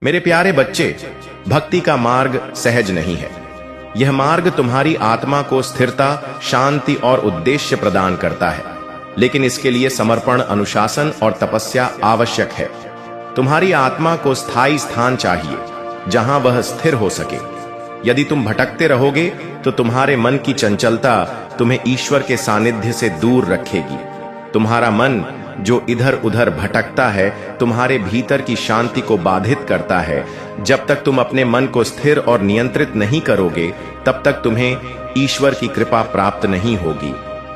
मेरे प्यारे बच्चे, भक्ति का मार्ग सहज नहीं है। यह मार्ग तुम्हारी आत्मा को स्थिरता, शांति और उद्देश्य प्रदान करता है, लेकिन इसके लिए समर्पण, अनुशासन और तपस्या आवश्यक है। तुम्हारी आत्मा को स्थायी स्थान चाहिए जहां वह स्थिर हो सके। यदि तुम भटकते रहोगे तो तुम्हारे मन की चंचलता तुम्हें ईश्वर के सानिध्य से दूर रखेगी। तुम्हारा मन जो इधर उधर भटकता है तुम्हारे भीतर की शांति को बाधित करता है। जब तक तुम अपने मन को स्थिर और नियंत्रित नहीं करोगे तब तक तुम्हें ईश्वर की कृपा प्राप्त नहीं होगी।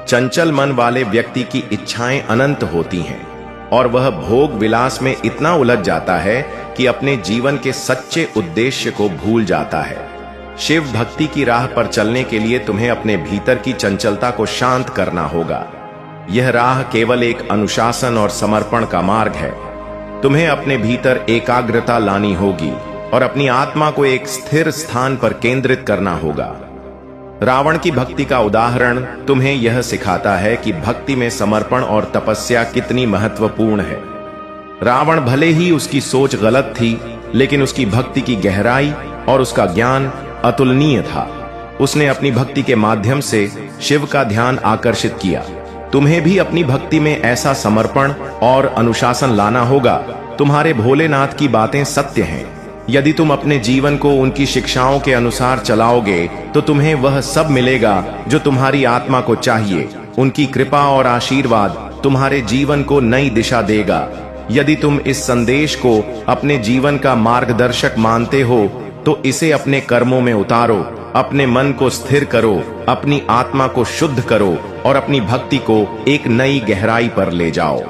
चंचल मन वाले व्यक्ति की इच्छाएं अनंत होती हैं और वह भोग विलास में इतना उलझ जाता है कि अपने जीवन के सच्चे उद्देश्य को भूल जाता है। शिव भक्ति की राह पर चलने के लिए तुम्हें अपने भीतर की चंचलता को शांत करना होगा। यह राह केवल एक अनुशासन और समर्पण का मार्ग है। तुम्हें अपने भीतर एकाग्रता लानी होगी और अपनी आत्मा को एक स्थिर स्थान पर केंद्रित करना होगा। रावण की भक्ति का उदाहरण तुम्हें यह सिखाता है कि भक्ति में समर्पण और तपस्या कितनी महत्वपूर्ण है। रावण भले ही उसकी सोच गलत थी, लेकिन उसकी भक्ति की गहराई और उसका ज्ञान अतुलनीय था। उसने अपनी भक्ति के माध्यम से शिव का ध्यान आकर्षित किया। तुम्हें भी अपनी भक्ति में ऐसा समर्पण और अनुशासन लाना होगा। तुम्हारे भोलेनाथ की बातें सत्य हैं। यदि तुम अपने जीवन को उनकी शिक्षाओं के अनुसार चलाओगे तो तुम्हें वह सब मिलेगा जो तुम्हारी आत्मा को चाहिए। उनकी कृपा और आशीर्वाद तुम्हारे जीवन को नई दिशा देगा। यदि तुम इस संदेश को अपने जीवन का मार्गदर्शक मानते हो तो इसे अपने कर्मों में उतारो। अपने मन को स्थिर करो, अपनी आत्मा को शुद्ध करो और अपनी भक्ति को एक नई गहराई पर ले जाओ।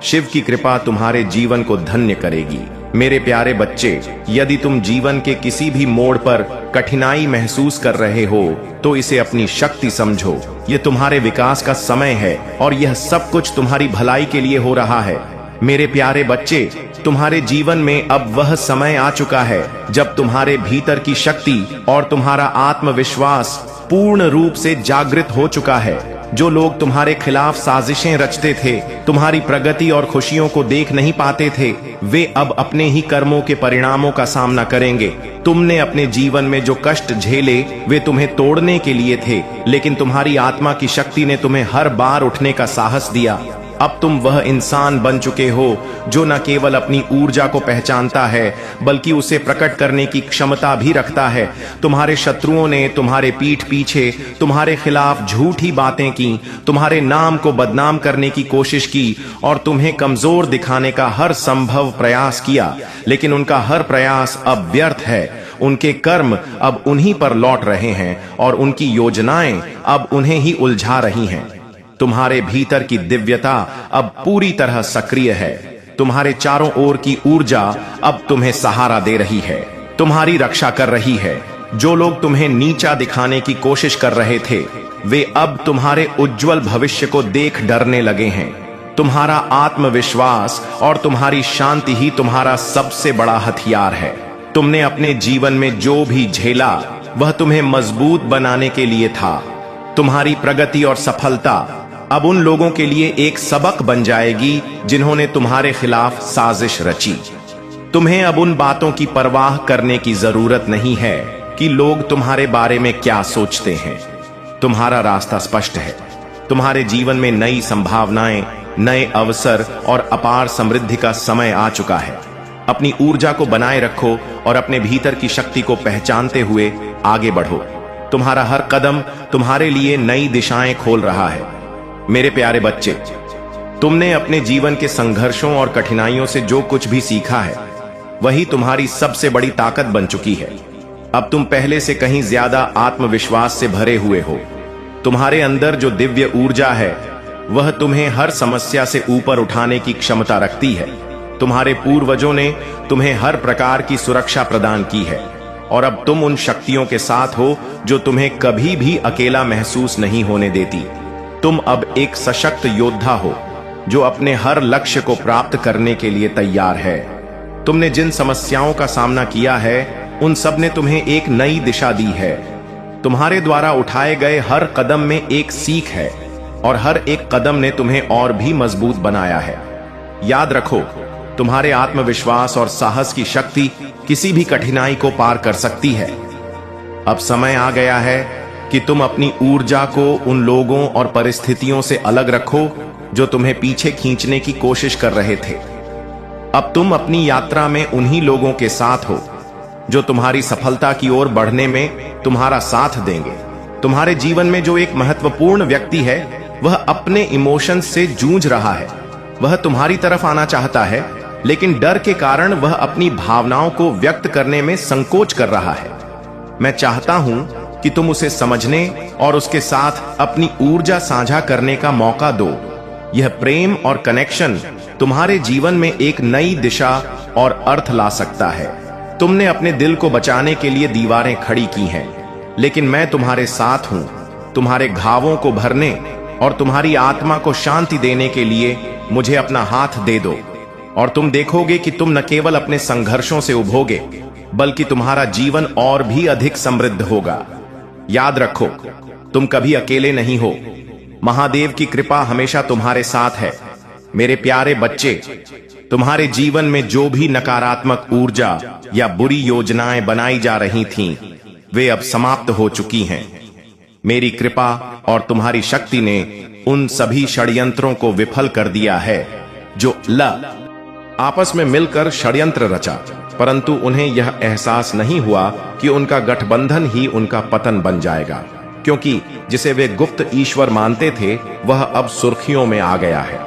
शिव की कृपा तुम्हारे जीवन को धन्य करेगी। मेरे प्यारे बच्चे, यदि तुम जीवन के किसी भी मोड़ पर कठिनाई महसूस कर रहे हो तो इसे अपनी शक्ति समझो। यह तुम्हारे विकास का समय है और यह सब कुछ तुम्हारी भलाई के लिए हो रहा है। मेरे प्यारे बच्चे, तुम्हारे जीवन में अब वह समय आ चुका है जब तुम्हारे भीतर की शक्ति और तुम्हारा आत्मविश्वास पूर्ण रूप से जागृत हो चुका है। जो लोग तुम्हारे खिलाफ साजिशें रचते थे, तुम्हारी प्रगति और खुशियों को देख नहीं पाते थे, वे अब अपने ही कर्मों के परिणामों का सामना करेंगे। तुमने अपने जीवन में जो कष्ट झेले वे तुम्हें तोड़ने के लिए थे, लेकिन तुम्हारी आत्मा की शक्ति ने तुम्हें हर बार उठने का साहस दिया। अब तुम वह इंसान बन चुके हो जो न केवल अपनी ऊर्जा को पहचानता है बल्कि उसे प्रकट करने की क्षमता भी रखता है। तुम्हारे शत्रुओं ने तुम्हारे पीठ पीछे तुम्हारे खिलाफ झूठी बातें की, तुम्हारे नाम को बदनाम करने की कोशिश की और तुम्हें कमजोर दिखाने का हर संभव प्रयास किया, लेकिन उनका हर प्रयास अब व्यर्थ है। उनके कर्म अब उन्हीं पर लौट रहे हैं और उनकी योजनाएं अब उन्हें ही उलझा रही हैं। तुम्हारे भीतर की दिव्यता अब पूरी तरह सक्रिय है। तुम्हारे चारों ओर की ऊर्जा अब तुम्हें सहारा दे रही है, तुम्हारी रक्षा कर रही है। जो लोग तुम्हें नीचा दिखाने की कोशिश कर रहे थे वे अब तुम्हारे उज्जवल भविष्य को देख डरने लगे हैं। तुम्हारा आत्मविश्वास और तुम्हारी शांति ही तुम्हारा सबसे बड़ा हथियार है। तुमने अपने जीवन में जो भी झेला वह तुम्हें मजबूत बनाने के लिए था। तुम्हारी प्रगति और सफलता अब उन लोगों के लिए एक सबक बन जाएगी जिन्होंने तुम्हारे खिलाफ साजिश रची। तुम्हें अब उन बातों की परवाह करने की जरूरत नहीं है कि लोग तुम्हारे बारे में क्या सोचते हैं। तुम्हारा रास्ता स्पष्ट है। तुम्हारे जीवन में नई संभावनाएं, नए अवसर और अपार समृद्धि का समय आ चुका है। अपनी ऊर्जा को बनाए रखो और अपने भीतर की शक्ति को पहचानते हुए आगे बढ़ो। तुम्हारा हर कदम तुम्हारे लिए नई दिशाएं खोल रहा है। मेरे प्यारे बच्चे, तुमने अपने जीवन के संघर्षों और कठिनाइयों से जो कुछ भी सीखा है वही तुम्हारी सबसे बड़ी ताकत बन चुकी है। अब तुम पहले से कहीं ज्यादा आत्मविश्वास से भरे हुए हो। तुम्हारे अंदर जो दिव्य ऊर्जा है वह तुम्हें हर समस्या से ऊपर उठाने की क्षमता रखती है। तुम्हारे पूर्वजों ने तुम्हें हर प्रकार की सुरक्षा प्रदान की है और अब तुम उन शक्तियों के साथ हो जो तुम्हें कभी भी अकेला महसूस नहीं होने देती। तुम अब एक सशक्त योद्धा हो जो अपने हर लक्ष्य को प्राप्त करने के लिए तैयार है। तुमने जिन समस्याओं का सामना किया है उन सब ने तुम्हें एक नई दिशा दी है। तुम्हारे द्वारा उठाए गए हर कदम में एक सीख है और हर एक कदम ने तुम्हें और भी मजबूत बनाया है। याद रखो, तुम्हारे आत्मविश्वास और साहस की शक्ति किसी भी कठिनाई को पार कर सकती है। अब समय आ गया है कि तुम अपनी ऊर्जा को उन लोगों और परिस्थितियों से अलग रखो जो तुम्हें पीछे खींचने की कोशिश कर रहे थे। अब तुम अपनी यात्रा में उन्हीं लोगों के साथ हो जो तुम्हारी सफलता की ओर बढ़ने में तुम्हारा साथ देंगे। तुम्हारे जीवन में जो एक महत्वपूर्ण व्यक्ति है, वह अपने इमोशंस से जूझ रहा है। वह तुम्हारी तरफ आना चाहता है, लेकिन डर के कारण वह अपनी भावनाओं को व्यक्त करने में संकोच कर रहा है। मैं चाहता हूं कि तुम उसे समझने और उसके साथ अपनी ऊर्जा साझा करने का मौका दो। यह प्रेम और कनेक्शन तुम्हारे जीवन में एक नई दिशा और अर्थ ला सकता है। तुमने अपने दिल को बचाने के लिए दीवारें खड़ी की हैं, लेकिन मैं तुम्हारे साथ हूं। तुम्हारे घावों को भरने और तुम्हारी आत्मा को शांति देने के लिए मुझे अपना हाथ दे दो, और तुम देखोगे कि तुम न केवल अपने संघर्षों से उभोगे, बल्कि तुम्हारा जीवन और भी अधिक समृद्ध होगा। याद रखो, तुम कभी अकेले नहीं हो। महादेव की कृपा हमेशा तुम्हारे साथ है। मेरे प्यारे बच्चे, तुम्हारे जीवन में जो भी नकारात्मक ऊर्जा या बुरी योजनाएं बनाई जा रही थीं, वे अब समाप्त हो चुकी हैं। मेरी कृपा और तुम्हारी शक्ति ने उन सभी षड्यंत्रों को विफल कर दिया है जो आपस में मिलकर षड्यंत्र रचा, परंतु उन्हें यह एहसास नहीं हुआ कि उनका गठबंधन ही उनका पतन बन जाएगा, क्योंकि जिसे वे गुप्त ईश्वर मानते थे, वह अब सुर्खियों में आ गया है।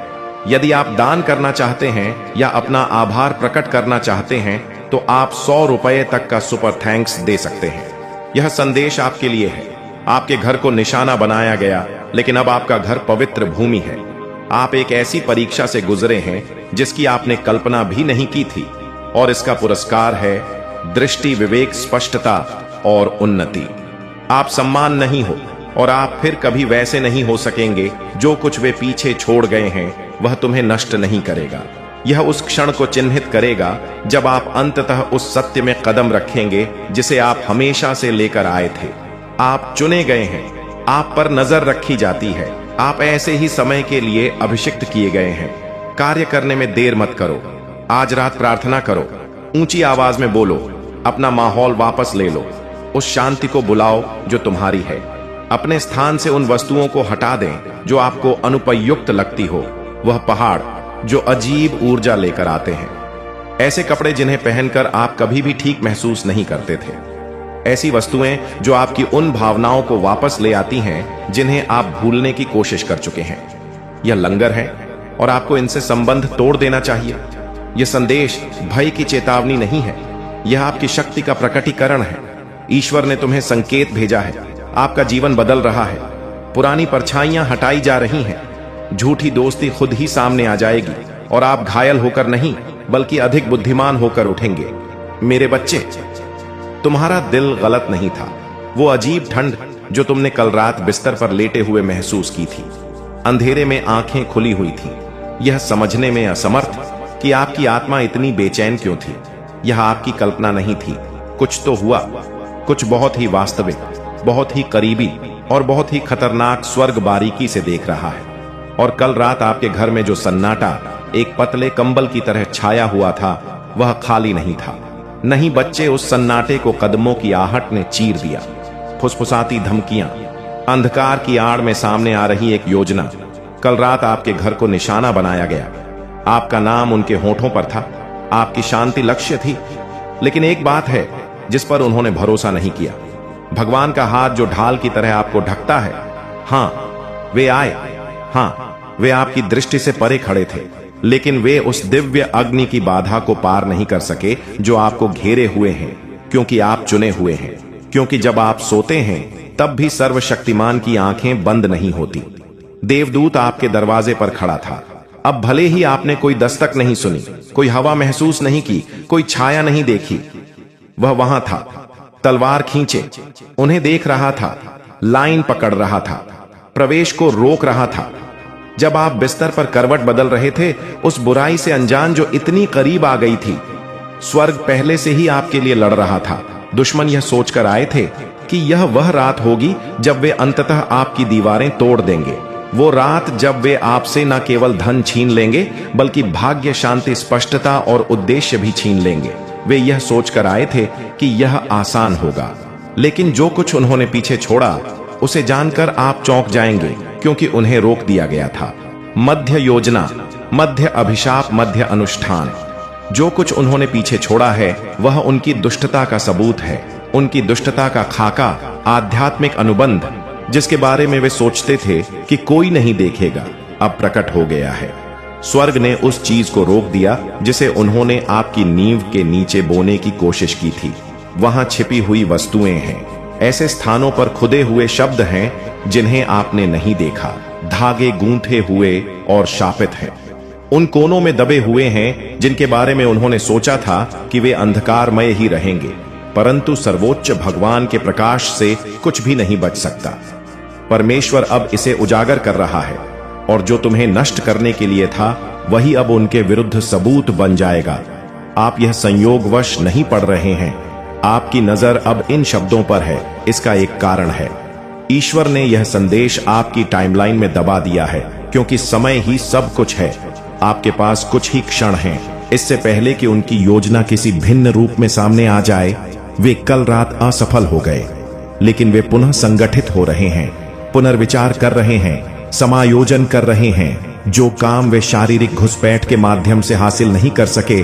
यदि आप दान करना चाहते हैं या अपना आभार प्रकट करना चाहते हैं, तो आप 100 रुपए तक का सुपर थैंक्स दे सकते हैं। यह संदेश आपके लिए है। आपके घर को निशाना बनाया गया, लेकिन अब आपका घर पवित्र भूमि है। आप एक ऐसी परीक्षा से गुजरे हैं जिसकी आपने कल्पना भी नहीं की थी, और इसका पुरस्कार है दृष्टि, विवेक, स्पष्टता और उन्नति। आप सम्मान नहीं हो, और आप फिर कभी वैसे नहीं हो सकेंगे। जो कुछ वे पीछे छोड़ गए हैं, वह तुम्हें नष्ट नहीं करेगा। यह उस क्षण को चिन्हित करेगा जब आप अंततः उस सत्य में कदम रखेंगे जिसे आप हमेशा से लेकर आए थे। आप चुने गए हैं, आप पर नजर रखी जाती है। आप ऐसे ही समय के लिए अभिषिक्त किए गए हैं। कार्य करने में देर मत करो। आज रात प्रार्थना करो, ऊंची आवाज में बोलो, अपना माहौल वापस ले लो। उस शांति को बुलाओ जो तुम्हारी है। अपने स्थान से उन वस्तुओं को हटा दें जो आपको अनुपयुक्त लगती हो। वह पहाड़ जो अजीब ऊर्जा लेकर आते हैं, ऐसे कपड़े जिन्हें पहनकर आप कभी भी ठीक महसूस नहीं करते थे, ऐसी वस्तुएं जो आपकी उन भावनाओं को वापस ले आती हैं जिन्हें आप भूलने की कोशिश कर चुके हैं। यह लंगर है और आपको इनसे संबंध तोड़ देना चाहिए। यह संदेश भय की चेतावनी नहीं है, यह आपकी शक्ति का प्रकटीकरण है। ईश्वर ने तुम्हें संकेत भेजा है। आपका जीवन बदल रहा है। पुरानी परछाइयां हटाई जा रही हैं। झूठी दोस्ती खुद ही सामने आ जाएगी, और आप घायल होकर नहीं बल्कि अधिक बुद्धिमान होकर उठेंगे। मेरे बच्चे, तुम्हारा दिल गलत नहीं था। वो अजीब ठंड जो तुमने कल रात बिस्तर पर लेटे हुए महसूस की थी, अंधेरे में आंखें खुली हुई थी, यह समझने में असमर्थ कि आपकी आत्मा इतनी बेचैन क्यों थी। यह आपकी कल्पना नहीं थी। कुछ तो हुआ, कुछ बहुत ही वास्तविक, बहुत ही करीबी और बहुत ही खतरनाक स्वर्ग बारीकी से देख रहा है। और कल रात आपके घर में जो सन्नाटा एक पतले कंबल की तरह छाया हुआ था, वह खाली नहीं था। नहीं, बच्चे, उस सन्नाटे को कदमों की आहट ने चीर दिया। फुसफुसाती धमकियां, अंधकार की आड़ में सामने आ रही एक योजना। कल रात आपके घर को निशाना बनाया गया। आपका नाम उनके होठों पर था, आपकी शांति लक्ष्य थी। लेकिन एक बात है जिस पर उन्होंने भरोसा नहीं किया। भगवान का हाथ जो ढाल की तरह आपको ढकता है। हाँ, वे आए। हाँ, वे आपकी दृष्टि से परे खड़े थे, लेकिन वे उस दिव्य अग्नि की बाधा को पार नहीं कर सके जो आपको घेरे हुए हैं, क्योंकि आप चुने हुए हैं। क्योंकि जब आप सोते हैं, तब भी सर्वशक्तिमान की आंखें बंद नहीं होती। देवदूत आपके दरवाजे पर खड़ा था। अब भले ही आपने कोई दस्तक नहीं सुनी, कोई हवा महसूस नहीं की, कोई छाया नहीं देखी, वह वहां था, तलवार खींचे, उन्हें देख रहा था, लाइन पकड़ रहा था, प्रवेश को रोक रहा था। जब आप बिस्तर पर करवट बदल रहे थे, उस बुराई से अनजान जो इतनी करीब आ गई थी, स्वर्ग पहले से ही आपके लिए लड़ रहा था। दुश्मन यह सोचकर आए थे कि यह वह रात होगी जब वे अंततः आपकी दीवारें तोड़ देंगे, वो रात जब वे आपसे न केवल धन छीन लेंगे बल्कि भाग्य, शांति, स्पष्टता और उद्देश्य भी छीन लेंगे। वे यह सोचकर आए थे कि यह आसान होगा, लेकिन जो कुछ उन्होंने पीछे छोड़ा उसे जानकर आप चौंक जाएंगे, क्योंकि उन्हें रोक दिया गया था। मध्य योजना, मध्य अभिशाप, मध्य अनुष्ठान। जो कुछ उन्होंने पीछे छोड़ा है वह उनकी दुष्टता का सबूत है। उनकी दुष्टता का खाका, आध्यात्मिक अनुबंध, जिसके बारे में वे सोचते थे कि कोई नहीं देखेगा, अब प्रकट हो गया है। स्वर्ग ने उस चीज को रोक दिया जिसे उन्होंने आपकी नींव के नीचे बोने की कोशिश की थी। वहां छिपी हुई वस्तुएं हैं, ऐसे स्थानों पर खुदे हुए शब्द हैं जिन्हें आपने नहीं देखा। धागे गूंथे हुए और शापित हैं। उन कोनों में दबे हुए हैं जिनके बारे में उन्होंने सोचा था कि वे अंधकारमय ही रहेंगे, परंतु सर्वोच्च भगवान के प्रकाश से कुछ भी नहीं बच सकता। परमेश्वर अब इसे उजागर कर रहा है, और जो तुम्हें नष्ट करने के लिए था वही अब उनके विरुद्ध सबूत बन जाएगा। आप यह संयोगवश नहीं पढ़ रहे हैं, आपकी नजर अब इन शब्दों पर है। इसका एक कारण है, ईश्वर ने यह संदेश आपकी टाइमलाइन में दबा दिया है, क्योंकि समय ही सब कुछ है। आपके पास कुछ ही क्षण हैं। इससे पहले कि उनकी योजना किसी भिन्न रूप में सामने आ जाए, वे कल रात असफल हो गए, लेकिन वे पुनः संगठित हो रहे हैं, पुनर्विचार कर रहे हैं, समायोजन कर रहे हैं। जो काम वे शारीरिक घुसपैठ के माध्यम से हासिल नहीं कर सके,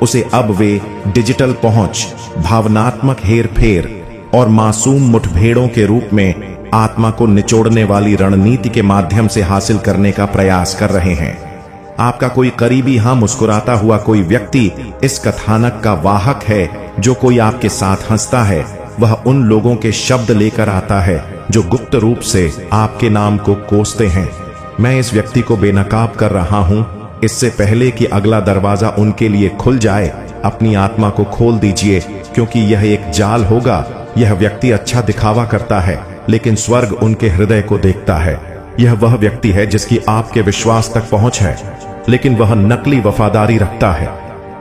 उसे अब वे डिजिटल पहुंच, भावनात्मक हेरफेर और मासूम मुठभेड़ों के रूप में आत्मा को निचोड़ने वाली रणनीति के माध्यम से हासिल करने का प्रयास कर रहे हैं। आपका कोई करीबी, हां मुस्कुराता हुआ कोई व्यक्ति इस कथानक का वाहक है। जो कोई आपके साथ हंसता है वह उन लोगों के शब्द लेकर आता है जो गुप्त रूप से आपके नाम को कोसते हैं। मैं इस व्यक्ति को बेनकाब कर रहा हूं। इससे पहले कि अगला दरवाजा उनके लिए खुल जाए, अपनी आत्मा को खोल दीजिए, क्योंकि यह एक जाल होगा। यह व्यक्ति अच्छा दिखावा करता है, लेकिन स्वर्ग उनके हृदय को देखता है। यह वह व्यक्ति है जिसकी आपके विश्वास तक पहुंच है, लेकिन वह नकली वफादारी रखता है।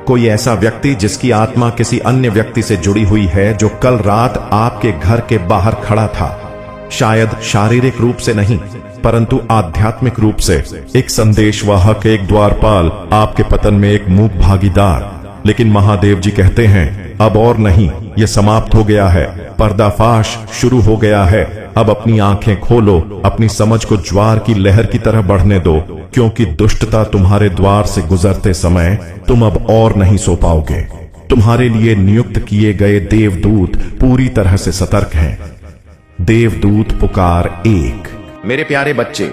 कोई ऐसा व्यक्ति जिसकी आत्मा किसी अन्य व्यक्ति से जुड़ी हुई है, जो कल रात आपके घर के बाहर खड़ा था, शायद शारीरिक रूप से नहीं परंतु आध्यात्मिक रूप से। एक संदेशवाहक, एक द्वारपाल, आपके पतन में एक मूक भागीदार। लेकिन महादेव जी कहते हैं अब और नहीं, यह समाप्त हो गया है, पर्दाफाश शुरू हो गया है। अब अपनी आंखें खोलो, अपनी समझ को ज्वार की लहर की तरह बढ़ने दो, क्योंकि दुष्टता तुम्हारे द्वार से गुजरते समय तुम अब और नहीं सो पाओगे। तुम्हारे लिए नियुक्त किए गए देवदूत पूरी तरह से सतर्क हैं। देवदूत पुकार 1। मेरे प्यारे बच्चे,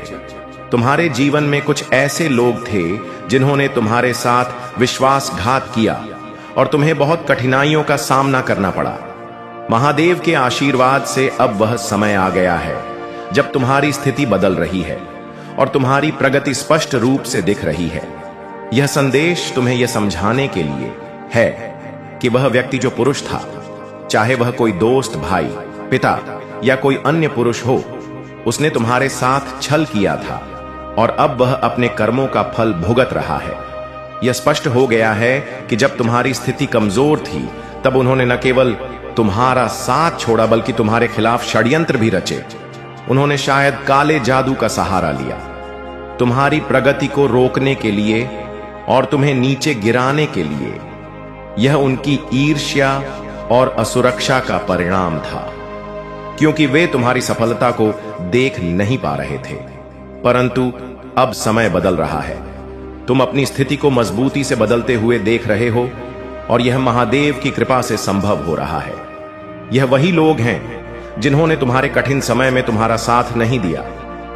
तुम्हारे जीवन में कुछ ऐसे लोग थे जिन्होंने तुम्हारे साथ विश्वासघात किया और तुम्हें बहुत कठिनाइयों का सामना करना पड़ा। महादेव के आशीर्वाद से अब वह समय आ गया है जब तुम्हारी स्थिति बदल रही है और तुम्हारी प्रगति स्पष्ट रूप से दिख रही है। यह संदेश तुम्हें यह समझाने के लिए है कि वह व्यक्ति जो पुरुष था, चाहे वह कोई दोस्त, भाई, पिता या कोई अन्य पुरुष हो, उसने तुम्हारे साथ छल किया था और अब वह अपने कर्मों का फल भुगत रहा है। यह स्पष्ट हो गया है कि जब तुम्हारी स्थिति कमजोर थी, तब उन्होंने न केवल तुम्हारा साथ छोड़ा बल्कि तुम्हारे खिलाफ षड्यंत्र भी रचे। उन्होंने शायद काले जादू का सहारा लिया, तुम्हारी प्रगति को रोकने के लिए और तुम्हें नीचे गिराने के लिए। यह उनकी ईर्ष्या और असुरक्षा का परिणाम था, क्योंकि वे तुम्हारी सफलता को देख नहीं पा रहे थे। परंतु अब समय बदल रहा है। तुम अपनी स्थिति को मजबूती से बदलते हुए देख रहे हो और यह महादेव की कृपा से संभव हो रहा है। यह वही लोग हैं जिन्होंने तुम्हारे कठिन समय में तुम्हारा साथ नहीं दिया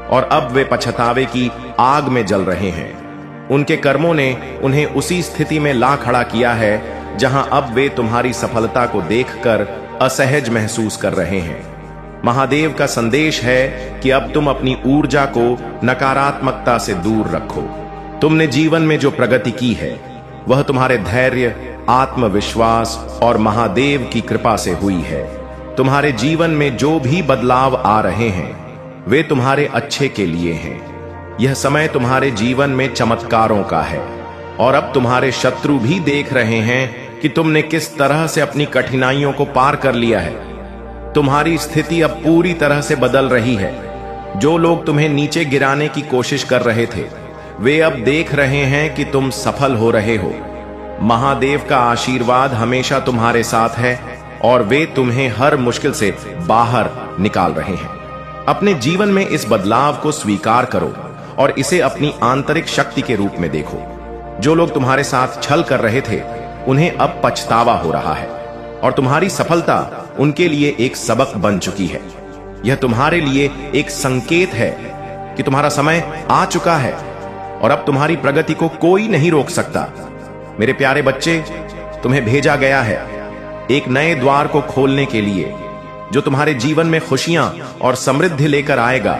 और अब वे पछतावे की आग में जल रहे हैं। उनके कर्मों ने उन्हें उसी स्थिति में ला खड़ा किया है जहां अब वे तुम्हारी सफलता को देखकर असहज महसूस कर रहे हैं। महादेव का संदेश है कि अब तुम अपनी ऊर्जा को नकारात्मकता से दूर रखो। तुमने जीवन में जो प्रगति की है वह तुम्हारे धैर्य, आत्मविश्वास और महादेव की कृपा से हुई है। तुम्हारे जीवन में जो भी बदलाव आ रहे हैं वे तुम्हारे अच्छे के लिए हैं। यह समय तुम्हारे जीवन में चमत्कारों का है और अब तुम्हारे शत्रु भी देख रहे हैं कि तुमने किस तरह से अपनी कठिनाइयों को पार कर लिया है। तुम्हारी स्थिति अब पूरी तरह से बदल रही है। जो लोग तुम्हें नीचे गिराने की कोशिश कर रहे थे, वे अब देख रहे हैं कि तुम सफल हो रहे हो। महादेव का आशीर्वाद हमेशा तुम्हारे साथ है और वे तुम्हें हर मुश्किल से बाहर निकाल रहे हैं। अपने जीवन में इस बदलाव को स्वीकार करो और इसे अपनी आंतरिक शक्ति के रूप में देखो। जो लोग तुम्हारे साथ छल कर रहे थे, उन्हें अब पछतावा हो रहा है और तुम्हारी सफलता उनके लिए एक सबक बन चुकी है। यह तुम्हारे लिए एक संकेत है कि तुम्हारा समय आ चुका है और अब तुम्हारी प्रगति को कोई नहीं रोक सकता। मेरे प्यारे बच्चे, तुम्हें भेजा गया है एक नए द्वार को खोलने के लिए, जो तुम्हारे जीवन में खुशियां और समृद्धि लेकर आएगा।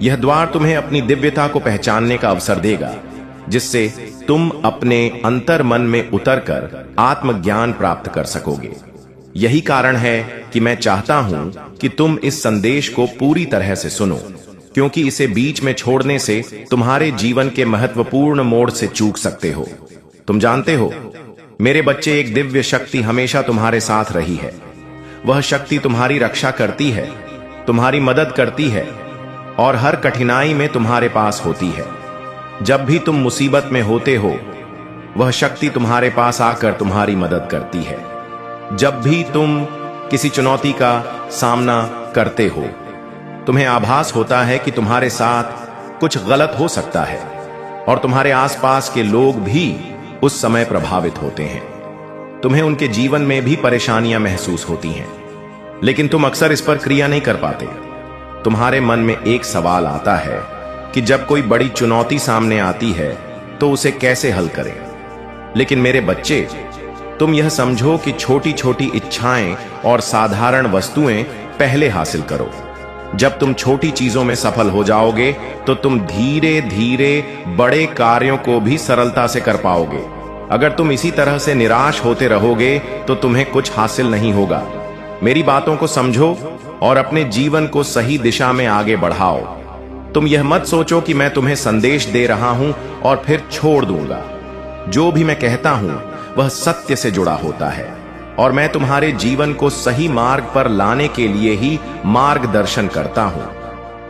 यह द्वार तुम्हें अपनी दिव्यता को पहचानने का अवसर देगा, जिससे तुम अपने अंतर मन में उतरकर आत्मज्ञान प्राप्त कर सकोगे। यही कारण है कि मैं चाहता हूं कि तुम इस संदेश को पूरी तरह से सुनो, क्योंकि इसे बीच में छोड़ने से तुम्हारे जीवन के महत्वपूर्ण मोड़ से चूक सकते हो। तुम जानते हो, मेरे बच्चे, एक दिव्य शक्ति हमेशा तुम्हारे साथ रही है। वह शक्ति तुम्हारी रक्षा करती है, तुम्हारी मदद करती है और हर कठिनाई में तुम्हारे पास होती है। जब भी तुम मुसीबत में होते हो, वह शक्ति तुम्हारे पास आकर तुम्हारी मदद करती है। जब भी तुम किसी चुनौती का सामना करते हो, तुम्हें आभास होता है कि तुम्हारे साथ कुछ गलत हो सकता है और तुम्हारे आसपास के लोग भी उस समय प्रभावित होते हैं। तुम्हें उनके जीवन में भी परेशानियां महसूस होती हैं, लेकिन तुम अक्सर इस पर क्रिया नहीं कर पाते। तुम्हारे मन में एक सवाल आता है कि जब कोई बड़ी चुनौती सामने आती है तो उसे कैसे हल करें। लेकिन मेरे बच्चे, तुम यह समझो कि छोटी छोटी इच्छाएं और साधारण वस्तुएं पहले हासिल करो। जब तुम छोटी चीजों में सफल हो जाओगे तो तुम धीरे धीरे बड़े कार्यों को भी सरलता से कर पाओगे। अगर तुम इसी तरह से निराश होते रहोगे तो तुम्हें कुछ हासिल नहीं होगा। मेरी बातों को समझो और अपने जीवन को सही दिशा में आगे बढ़ाओ। तुम यह मत सोचो कि मैं तुम्हें संदेश दे रहा हूं और फिर छोड़ दूंगा। जो भी मैं कहता हूं वह सत्य से जुड़ा होता है और मैं तुम्हारे जीवन को सही मार्ग पर लाने के लिए ही मार्गदर्शन करता हूं।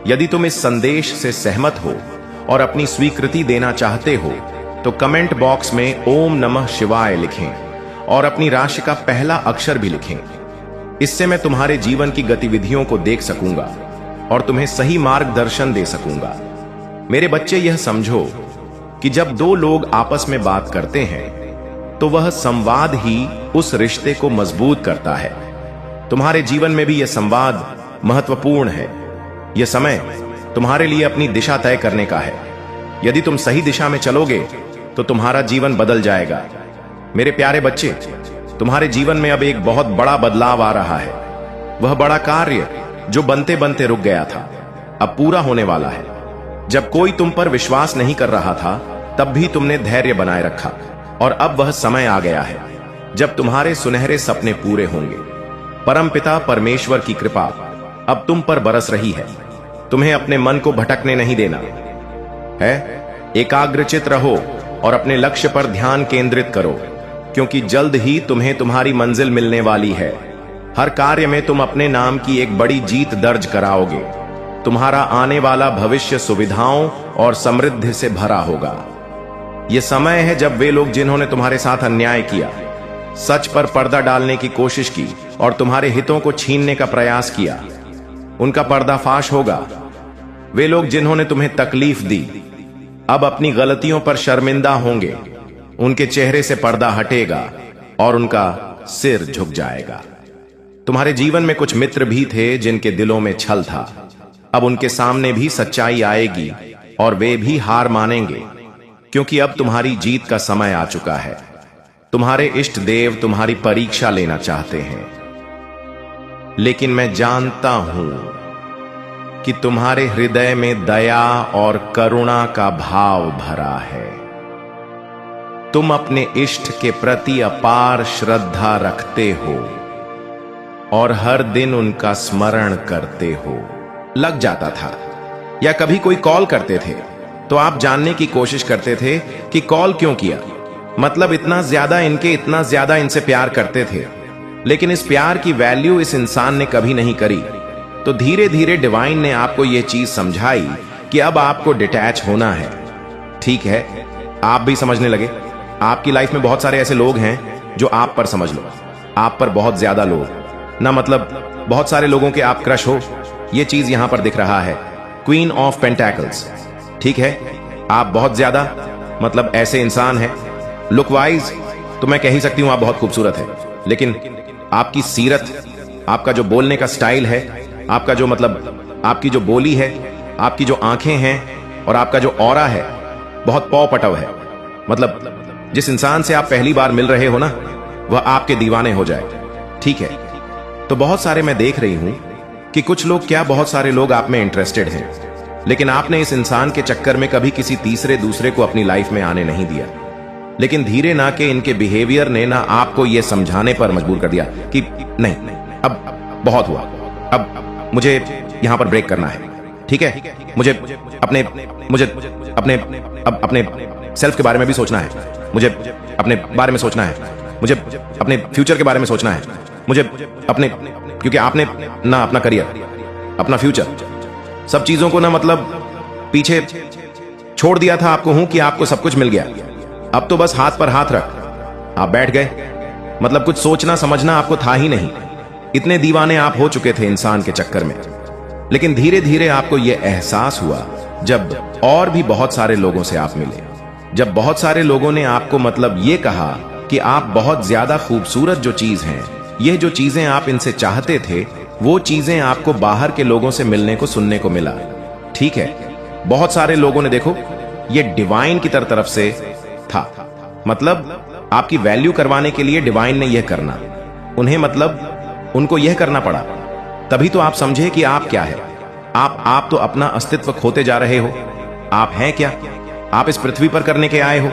यदि तुम इस संदेश से सहमत हो और अपनी स्वीकृति देना चाहते हो तो कमेंट बॉक्स में ओम नमः शिवाय लिखें और अपनी राशि का पहला अक्षर भी लिखें। इससे मैं तुम्हारे जीवन की गतिविधियों को देख सकूंगा और तुम्हें सही मार्गदर्शन दे सकूंगा। मेरे बच्चे, यह समझो कि जब दो लोग आपस में बात करते हैं तो वह संवाद ही उस रिश्ते को मजबूत करता है। तुम्हारे जीवन में भी यह संवाद महत्वपूर्ण है। यह समय तुम्हारे लिए अपनी दिशा तय करने का है। यदि तुम सही दिशा में चलोगे तो तुम्हारा जीवन बदल जाएगा। मेरे प्यारे बच्चे, तुम्हारे जीवन में अब एक बहुत बड़ा बदलाव आ रहा है। वह बड़ा कार्य जो बनते बनते रुक गया था, अब पूरा होने वाला है। जब कोई तुम पर विश्वास नहीं कर रहा था, तब भी तुमने धैर्य बनाए रखा और अब वह समय आ गया है जब तुम्हारे सुनहरे सपने पूरे होंगे। परमपिता परमेश्वर की कृपा अब तुम पर बरस रही है। तुम्हें अपने मन को भटकने नहीं देना है। एकाग्रचित रहो और अपने लक्ष्य पर ध्यान केंद्रित करो, क्योंकि जल्द ही तुम्हें तुम्हारी मंजिल मिलने वाली है। हर कार्य में तुम अपने नाम की एक बड़ी जीत दर्ज कराओगे। तुम्हारा आने वाला भविष्य सुविधाओं और समृद्धि से भरा होगा। यह समय है जब वे लोग जिन्होंने तुम्हारे साथ अन्याय किया, सच पर पर्दा डालने की कोशिश की और तुम्हारे हितों को छीनने का प्रयास किया, उनका पर्दाफाश होगा। वे लोग जिन्होंने तुम्हें तकलीफ दी, अब अपनी गलतियों पर शर्मिंदा होंगे। उनके चेहरे से पर्दा हटेगा और उनका सिर झुक जाएगा। तुम्हारे जीवन में कुछ मित्र भी थे जिनके दिलों में छल था। अब उनके सामने भी सच्चाई आएगी और वे भी हार मानेंगे, क्योंकि अब तुम्हारी जीत का समय आ चुका है। तुम्हारे इष्ट देव तुम्हारी परीक्षा लेना चाहते हैं, लेकिन मैं जानता हूं कि तुम्हारे हृदय में दया और करुणा का भाव भरा है। तुम अपने इष्ट के प्रति अपार श्रद्धा रखते हो और हर दिन उनका स्मरण करते हो। लग जाता था या कभी कोई कॉल करते थे तो आप जानने की कोशिश करते थे कि कॉल क्यों किया, मतलब इतना ज्यादा इनसे प्यार करते थे। लेकिन इस प्यार की वैल्यू इस इंसान ने कभी नहीं करी। तो धीरे धीरे डिवाइन ने आपको यह चीज समझाई कि अब आपको डिटैच होना है। ठीक है, आप भी समझने लगे। आपकी लाइफ में बहुत सारे ऐसे लोग हैं जो आप पर, समझ लो, आप पर बहुत ज्यादा लोग ना, मतलब बहुत सारे लोगों के आप क्रश हो। यह चीज यहां पर दिख रहा है, क्वीन ऑफ पेंटैकल्स। ठीक है, आप बहुत ज्यादा, मतलब ऐसे इंसान हैं। लुक वाइज तो मैं कह ही सकती हूं आप बहुत खूबसूरत है, लेकिन आपकी सीरत, आपका जो बोलने का स्टाइल है, आपका जो मतलब आपकी जो बोली है, आपकी जो आंखें हैं और आपका जो ऑरा है, बहुत पौ पटव है। मतलब जिस इंसान से आप पहली बार मिल रहे हो ना, वह आपके दीवाने हो जाए। ठीक है, तो बहुत सारे मैं देख रही हूं कि कुछ लोग क्या, बहुत सारे लोग आप में इंटरेस्टेड हैं, लेकिन आपने इस इंसान के चक्कर में कभी किसी तीसरे दूसरे को अपनी लाइफ में आने नहीं दिया। लेकिन धीरे ना के इनके बिहेवियर ने ना आपको यह समझाने पर मजबूर कर दिया कि नहीं, अब बहुत हुआ, अब मुझे यहां पर ब्रेक करना है। ठीक है, मुझे अपने सेल्फ के बारे में भी सोचना है, मुझे अपने बारे में सोचना है, मुझे अपने फ्यूचर के बारे में सोचना है, मुझे अपने, क्योंकि आपने ना अपना करियर, अपना फ्यूचर, सब चीजों को ना मतलब पीछे छोड़ दिया था। आपको हूं कि आपको सब कुछ मिल गया, अब तो बस हाथ पर हाथ रख आप बैठ गए। मतलब कुछ सोचना समझना आपको था ही नहीं, इतने दीवाने आप हो चुके थे इंसान के चक्कर में। लेकिन धीरे धीरे आपको यह एहसास हुआ जब और भी बहुत सारे लोगों से आप मिले, जब बहुत सारे लोगों ने आपको मतलब ये कहा कि आप बहुत ज्यादा खूबसूरत जो चीज हैं, यह जो चीजें आप इनसे चाहते थे, वो चीजें आपको बाहर के लोगों से मिलने को, सुनने को मिला। ठीक है, बहुत सारे लोगों ने, देखो, ये डिवाइन की तरफ से था, मतलब आपकी वैल्यू करवाने के लिए डिवाइन ने यह करना, उन्हें मतलब उनको यह करना पड़ा, तभी तो आप समझे कि आप क्या है। आप तो अपना अस्तित्व खोते जा रहे हो। आप हैं क्या? आप इस पृथ्वी पर करने के आए हो,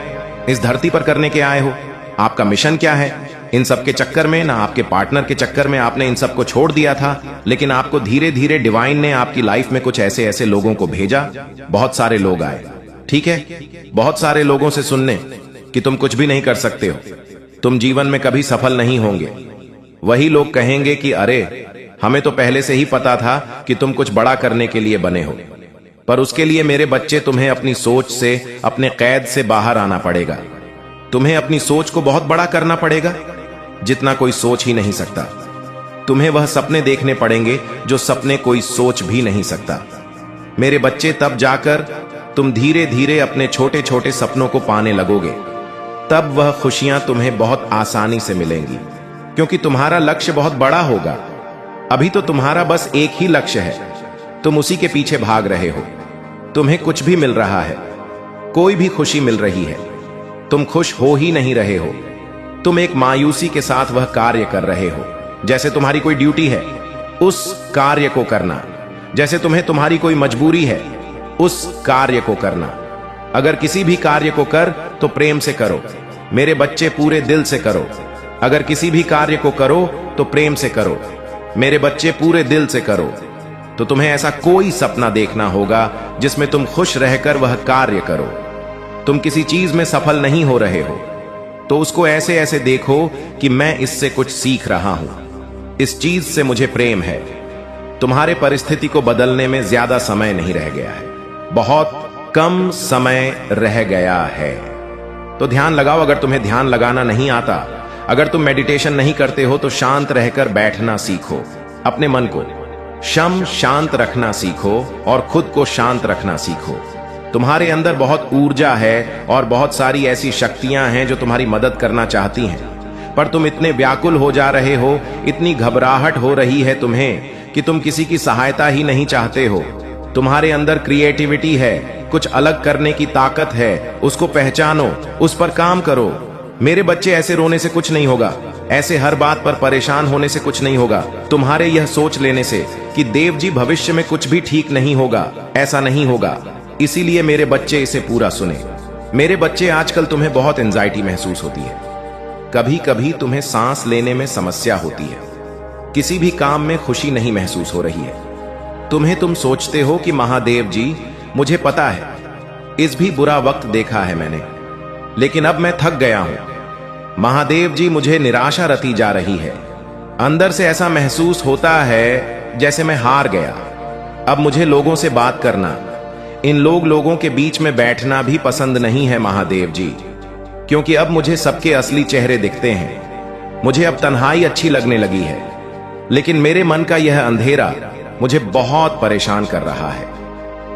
इस धरती पर करने के आए हो, आपका मिशन क्या है? इन सब के चक्कर में ना, आपके पार्टनर के चक्कर में आपने इन सब को छोड़ दिया था, लेकिन आपको धीरे धीरे डिवाइन ने आपकी लाइफ में कुछ ऐसे ऐसे लोगों को भेजा। बहुत सारे लोग आए, ठीक है, बहुत सारे लोगों से सुनने कि तुम कुछ भी नहीं कर सकते हो, तुम जीवन में कभी सफल नहीं होंगे। वही लोग कहेंगे कि अरे, हमें तो पहले से ही पता था कि तुम कुछ बड़ा करने के लिए बने हो, पर उसके लिए मेरे बच्चे तुम्हें अपनी सोच से, अपने कैद से बाहर आना पड़ेगा। तुम्हें अपनी सोच को बहुत बड़ा करना पड़ेगा, जितना कोई सोच ही नहीं सकता। तुम्हें वह सपने देखने पड़ेंगे जो सपने कोई सोच भी नहीं सकता। मेरे बच्चे, तब जाकर तुम धीरे धीरे अपने छोटे छोटे सपनों को पाने लगोगे। तब वह खुशियां तुम्हें बहुत आसानी से मिलेंगी, क्योंकि तुम्हारा लक्ष्य बहुत बड़ा होगा। अभी तो तुम्हारा बस एक ही लक्ष्य है, तुम उसी के पीछे भाग रहे हो। तुम्हें कुछ भी मिल रहा है, कोई भी खुशी मिल रही है, तुम खुश हो ही नहीं रहे हो। तुम एक मायूसी के साथ वह कार्य कर रहे हो, जैसे तुम्हारी कोई ड्यूटी है, उस कार्य को करना। जैसे तुम्हें तुम्हारी कोई मजबूरी है, उस कार्य को करना। अगर किसी भी कार्य को कर तो प्रेम से करो मेरे बच्चे, पूरे दिल से करो। अगर किसी भी कार्य को करो तो प्रेम से करो मेरे बच्चे, पूरे दिल से करो। तो तुम्हें ऐसा कोई सपना देखना होगा जिसमें तुम खुश रहकर वह कार्य करो। तुम किसी चीज में सफल नहीं हो रहे हो, तो उसको ऐसे ऐसे देखो कि मैं इससे कुछ सीख रहा हूं, इस चीज से मुझे प्रेम है। तुम्हारे परिस्थिति को बदलने में ज्यादा समय नहीं रह गया है, बहुत कम समय रह गया है। तो ध्यान लगाओ। अगर तुम्हें ध्यान लगाना नहीं आता, अगर तुम मेडिटेशन नहीं करते हो, तो शांत रहकर बैठना सीखो। अपने मन को शांत रखना सीखो और खुद को शांत रखना सीखो। तुम्हारे अंदर बहुत ऊर्जा है और बहुत सारी ऐसी शक्तियां हैं जो तुम्हारी मदद करना चाहती हैं, पर तुम इतने व्याकुल हो जा रहे हो, इतनी घबराहट हो रही है तुम्हें कि तुम किसी की सहायता ही नहीं चाहते हो। तुम्हारे अंदर क्रिएटिविटी है, कुछ अलग करने की ताकत है, उसको पहचानो, उस पर काम करो। मेरे बच्चे, ऐसे रोने से कुछ नहीं होगा, ऐसे हर बात पर परेशान होने से कुछ नहीं होगा। तुम्हारे यह सोच लेने से कि देव जी भविष्य में कुछ भी ठीक नहीं होगा, ऐसा नहीं होगा। इसीलिए मेरे बच्चे इसे पूरा सुने। मेरे बच्चे, आजकल तुम्हें बहुत एंजाइटी महसूस होती है, कभी कभी तुम्हें सांस लेने में समस्या होती है, किसी भी काम में खुशी नहीं महसूस हो रही है। तुम सोचते हो कि महादेव जी, मुझे पता है इस भी बुरा वक्त देखा है मैंने, लेकिन अब मैं थक गया हूं। महादेव जी, मुझे निराशा रती जा रही है। अंदर से ऐसा महसूस होता है जैसे मैं हार गया। अब मुझे लोगों से बात करना, इन लोगों के बीच में बैठना भी पसंद नहीं है महादेव जी, क्योंकि अब मुझे सबके असली चेहरे दिखते हैं। मुझे अब तन्हाई अच्छी लगने लगी है, लेकिन मेरे मन का यह अंधेरा मुझे बहुत परेशान कर रहा है।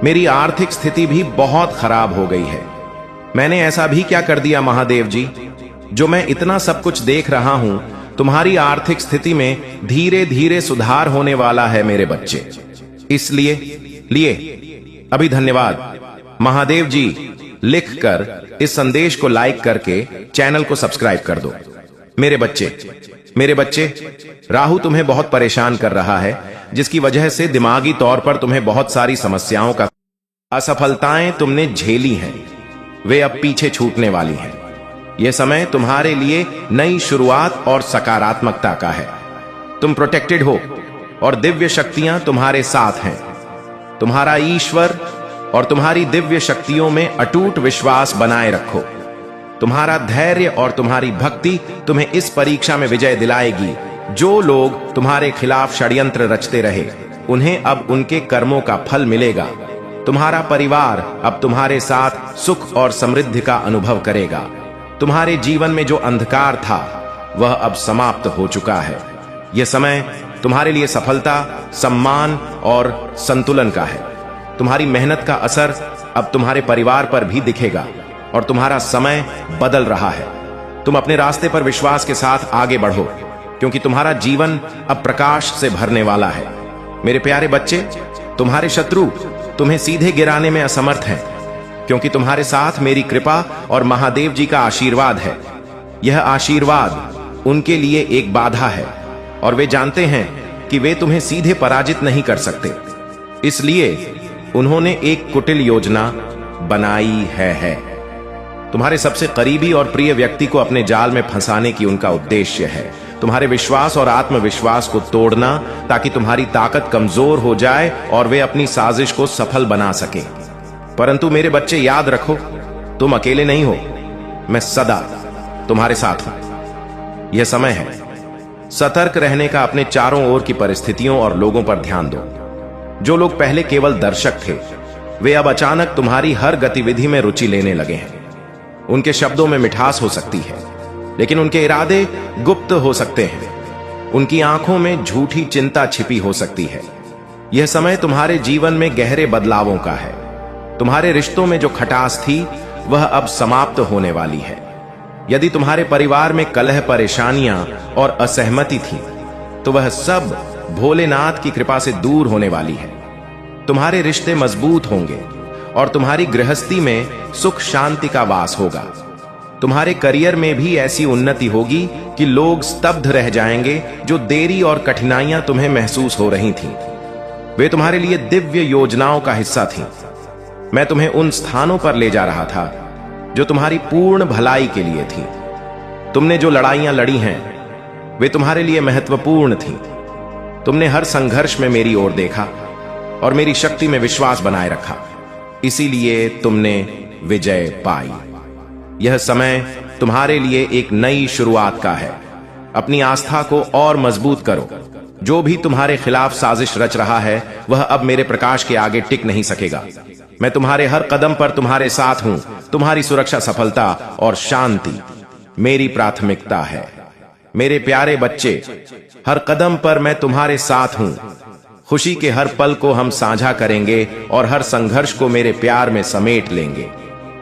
मेरी आर्थिक स्थिति भी बहुत खराब हो गई है। मैंने ऐसा भी क्या कर दिया महादेव जी, जो मैं इतना सब कुछ देख रहा हूं? तुम्हारी आर्थिक स्थिति में धीरे धीरे सुधार होने वाला है मेरे बच्चे। इसलिए अभी धन्यवाद महादेव जी लिखकर इस संदेश को लाइक करके चैनल को सब्सक्राइब कर दो। मेरे बच्चे, राहु तुम्हें बहुत परेशान कर रहा है, जिसकी वजह से दिमागी तौर पर तुम्हें बहुत सारी समस्याओं का असफलताएं तुमने झेली हैं, वे अब पीछे छूटने वाली हैं। यह समय तुम्हारे लिए नई शुरुआत और सकारात्मकता का है। तुम प्रोटेक्टेड हो और दिव्य शक्तियां तुम्हारे साथ हैं। तुम्हारा ईश्वर और तुम्हारी दिव्य शक्तियों में अटूट विश्वास बनाए रखो। तुम्हारा धैर्य और तुम्हारी भक्ति तुम्हें इस परीक्षा में विजय दिलाएगी। जो लोग तुम्हारे खिलाफ षड्यंत्र रचते रहे, उन्हें अब उनके कर्मों का फल मिलेगा। तुम्हारा परिवार अब तुम्हारे साथ सुख और समृद्धि का अनुभव करेगा। तुम्हारे जीवन में जो अंधकार था वह अब समाप्त हो चुका है। यह समय तुम्हारे लिए सफलता, सम्मान और संतुलन का है। तुम्हारी मेहनत का असर अब तुम्हारे परिवार पर भी दिखेगा और तुम्हारा समय बदल रहा है। तुम अपने रास्ते पर विश्वास के साथ आगे बढ़ो, क्योंकि तुम्हारा जीवन अब प्रकाश से भरने वाला है। मेरे प्यारे बच्चे, तुम्हारे शत्रु तुम्हें सीधे गिराने में असमर्थ हैं, क्योंकि तुम्हारे साथ मेरी कृपा और महादेव जी का आशीर्वाद है। यह आशीर्वाद उनके लिए एक बाधा है और वे जानते हैं कि वे तुम्हें सीधे पराजित नहीं कर सकते। इसलिए उन्होंने एक कुटिल योजना बनाई है। तुम्हारे सबसे करीबी और प्रिय व्यक्ति को अपने जाल में फंसाने की उनका उद्देश्य है। तुम्हारे विश्वास और आत्मविश्वास को तोड़ना, ताकि तुम्हारी ताकत कमजोर हो जाए और वे अपनी साजिश को सफल बना सके। परंतु मेरे बच्चे, याद रखो, तुम अकेले नहीं हो। मैं सदा तुम्हारे साथ हूं। यह समय है सतर्क रहने का। अपने चारों ओर की परिस्थितियों और लोगों पर ध्यान दो। जो लोग पहले केवल दर्शक थे, वे अब अचानक तुम्हारी हर गतिविधि में रुचि लेने लगे हैं। उनके शब्दों में मिठास हो सकती है, लेकिन उनके इरादे गुप्त हो सकते हैं। उनकी आंखों में झूठी चिंता छिपी हो सकती है। यह समय तुम्हारे जीवन में गहरे बदलावों का है। तुम्हारे रिश्तों में जो खटास थी, वह अब समाप्त होने वाली है। यदि तुम्हारे परिवार में कलह, परेशानियां और असहमति थी, तो वह सब भोलेनाथ की कृपा से दूर होने वाली है। तुम्हारे रिश्ते मजबूत होंगे और तुम्हारी गृहस्थी में सुख शांति का वास होगा। तुम्हारे करियर में भी ऐसी उन्नति होगी कि लोग स्तब्ध रह जाएंगे। जो देरी और कठिनाइयां तुम्हें महसूस हो रही थीं, वे तुम्हारे लिए दिव्य योजनाओं का हिस्सा थीं। मैं तुम्हें उन स्थानों पर ले जा रहा था जो तुम्हारी पूर्ण भलाई के लिए थी। तुमने जो लड़ाइयां लड़ी हैं, वे तुम्हारे लिए महत्वपूर्ण थीं। तुमने हर संघर्ष में मेरी ओर देखा और मेरी शक्ति में विश्वास बनाए रखा, इसीलिए तुमने विजय पाई। यह समय तुम्हारे लिए एक नई शुरुआत का है। अपनी आस्था को और मजबूत करो। जो भी तुम्हारे खिलाफ साजिश रच रहा है, वह अब मेरे प्रकाश के आगे टिक नहीं सकेगा। मैं तुम्हारे हर कदम पर तुम्हारे साथ हूं। तुम्हारी सुरक्षा, सफलता और शांति मेरी प्राथमिकता है। मेरे प्यारे बच्चे, हर कदम पर मैं तुम्हारे साथ हूं। खुशी के हर पल को हम साझा करेंगे और हर संघर्ष को मेरे प्यार में समेट लेंगे।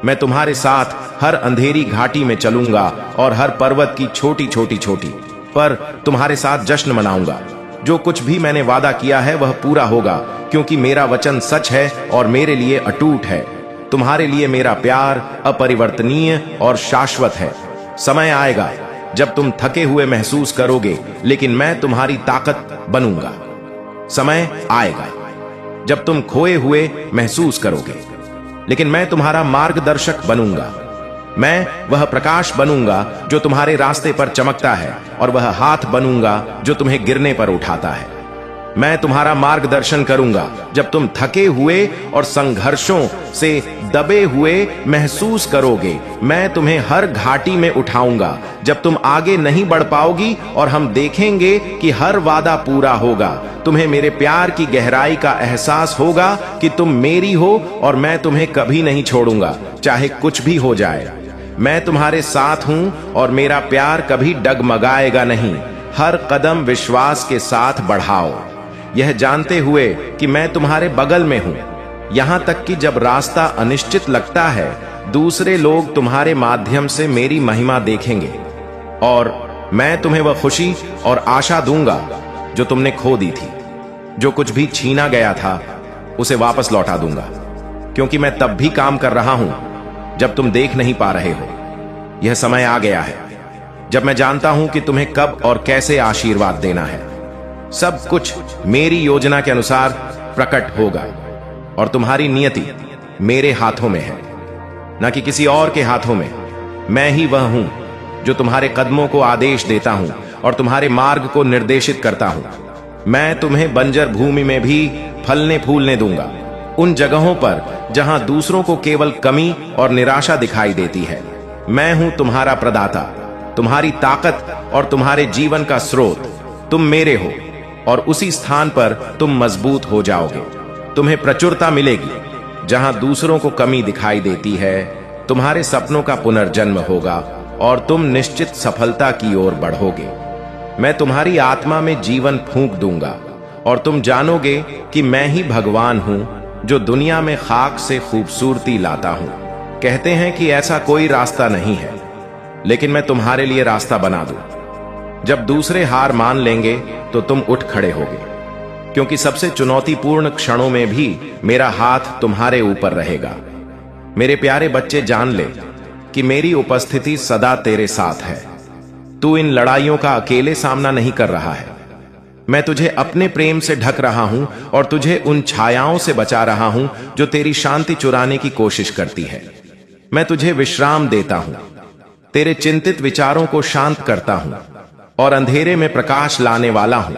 मैं तुम्हारे साथ हर अंधेरी घाटी में चलूंगा और हर पर्वत की छोटी पर तुम्हारे साथ जश्न मनाऊंगा। जो कुछ भी मैंने वादा किया है वह पूरा होगा, क्योंकि मेरा वचन सच है और मेरे लिए अटूट है। तुम्हारे लिए मेरा प्यार अपरिवर्तनीय और शाश्वत है। समय आएगा जब तुम थके हुए महसूस करोगे, लेकिन मैं तुम्हारी ताकत बनूंगा। समय आएगा जब तुम खोए हुए महसूस करोगे, लेकिन मैं तुम्हारा मार्गदर्शक बनूंगा। मैं वह प्रकाश बनूंगा जो तुम्हारे रास्ते पर चमकता है, और वह हाथ बनूंगा जो तुम्हें गिरने पर उठाता है। मैं तुम्हारा मार्गदर्शन करूंगा जब तुम थके हुए और संघर्षों से दबे हुए महसूस करोगे। मैं तुम्हें हर घाटी में उठाऊंगा जब तुम आगे नहीं बढ़ पाओगी, और हम देखेंगे कि हर वादा पूरा होगा। तुम्हें मेरे प्यार की गहराई का एहसास होगा कि तुम मेरी हो और मैं तुम्हें कभी नहीं छोड़ूंगा, चाहे कुछ भी हो जाए। मैं तुम्हारे साथ हूं और मेरा प्यार कभी डगमगाएगा नहीं। हर कदम विश्वास के साथ बढ़ाओ, यह जानते हुए कि मैं तुम्हारे बगल में हूं। यहां तक कि जब रास्ता अनिश्चित लगता है, दूसरे लोग तुम्हारे माध्यम से मेरी महिमा देखेंगे, और मैं तुम्हें वह खुशी और आशा दूंगा जो तुमने खो दी थी। जो कुछ भी छीना गया था उसे वापस लौटा दूंगा, क्योंकि मैं तब भी काम कर रहा हूं जब तुम देख नहीं पा रहे हो। यह समय आ गया है जब मैं जानता हूं कि तुम्हें कब और कैसे आशीर्वाद देना है। सब कुछ मेरी योजना के अनुसार प्रकट होगा, और तुम्हारी नियति मेरे हाथों में है, न कि किसी और के हाथों में। मैं ही वह हूं जो तुम्हारे कदमों को आदेश देता हूं और तुम्हारे मार्ग को निर्देशित करता हूं। मैं तुम्हें बंजर भूमि में भी फलने फूलने दूंगा, उन जगहों पर जहां दूसरों को केवल कमी और निराशा दिखाई देती है। मैं हूं तुम्हारा प्रदाता, तुम्हारी ताकत और तुम्हारे जीवन का स्रोत। तुम मेरे हो, और उसी स्थान पर तुम मजबूत हो जाओगे। तुम्हें प्रचुरता मिलेगी जहां दूसरों को कमी दिखाई देती है। तुम्हारे सपनों का पुनर्जन्म होगा और तुम निश्चित सफलता की ओर बढ़ोगे। मैं तुम्हारी आत्मा में जीवन फूंक दूंगा, और तुम जानोगे कि मैं ही भगवान हूं जो दुनिया में खाक से खूबसूरती लाता हूं। कहते हैं कि ऐसा कोई रास्ता नहीं है, लेकिन मैं तुम्हारे लिए रास्ता बना दूं। जब दूसरे हार मान लेंगे तो तुम उठ खड़े होगे, क्योंकि सबसे चुनौतीपूर्ण क्षणों में भी मेरा हाथ तुम्हारे ऊपर रहेगा। मेरे प्यारे बच्चे, जान ले कि मेरी उपस्थिति सदा तेरे साथ है। तू इन लड़ाइयों का अकेले सामना नहीं कर रहा है। मैं तुझे अपने प्रेम से ढक रहा हूं और तुझे उन छायाओं से बचा रहा हूं जो तेरी शांति चुराने की कोशिश करती है। मैं तुझे विश्राम देता हूं, तेरे चिंतित विचारों को शांत करता हूं और अंधेरे में प्रकाश लाने वाला हूं।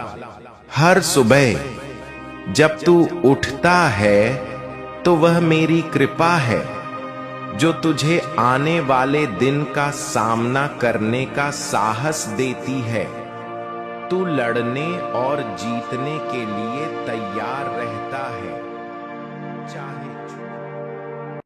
हर सुबह जब तू उठता है तो वह मेरी कृपा है जो तुझे आने वाले दिन का सामना करने का साहस देती है। तू लड़ने और जीतने के लिए तैयार रहता है, चाहे